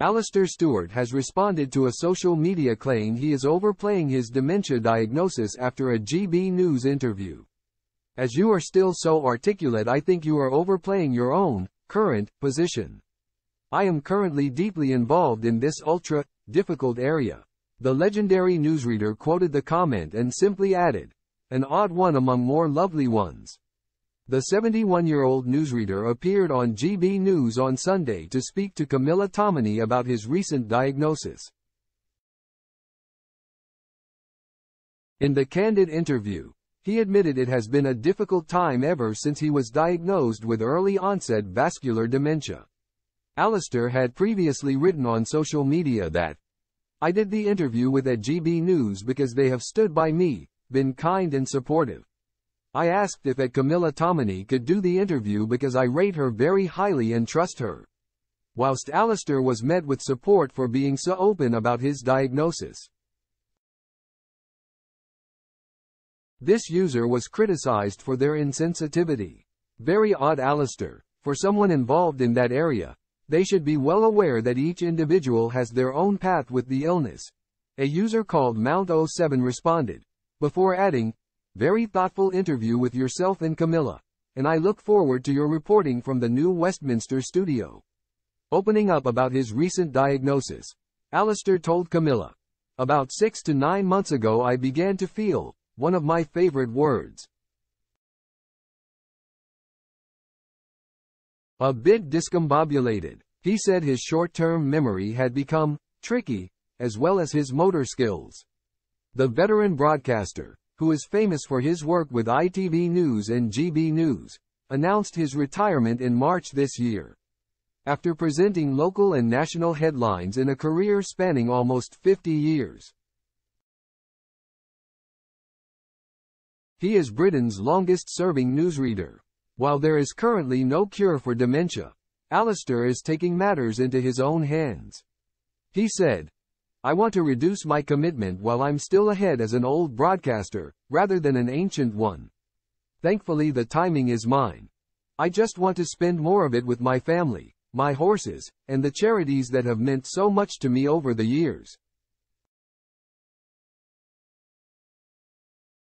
Alastair Stewart has responded to a social media claim he is overplaying his dementia diagnosis after a GB News interview. "As you are still so articulate, I think you are overplaying your own current position. I am currently deeply involved in this ultra-difficult area." The legendary newsreader quoted the comment and simply added, "An odd one among more lovely ones." The 71-year-old newsreader appeared on GB News on Sunday to speak to Camilla Tominey about his recent diagnosis. In the candid interview, he admitted it has been a difficult time ever since he was diagnosed with early-onset vascular dementia. Alastair had previously written on social media that, "I did the interview with GB News because they have stood by me, been kind and supportive. I asked if Camilla Tominey could do the interview because I rate her very highly and trust her." Whilst Alastair was met with support for being so open about his diagnosis, this user was criticized for their insensitivity. "Very odd, Alastair. For someone involved in that area, they should be well aware that each individual has their own path with the illness," a user called Mount07 responded, before adding, "Very thoughtful interview with yourself and Camilla, and I look forward to your reporting from the new Westminster studio." Opening up about his recent diagnosis, Alastair told Camilla, "About 6 to 9 months ago I began to feel, one of my favorite words, a bit discombobulated." He said his short-term memory had become tricky, as well as his motor skills. The veteran broadcaster, who is famous for his work with ITV News and GB News, announced his retirement in March this year. After presenting local and national headlines in a career spanning almost 50 years. He is Britain's longest-serving newsreader. While there is currently no cure for dementia, Alastair is taking matters into his own hands. He said, "I want to reduce my commitment while I'm still ahead as an old broadcaster, rather than an ancient one. Thankfully the timing is mine. I just want to spend more of it with my family, my horses, and the charities that have meant so much to me over the years."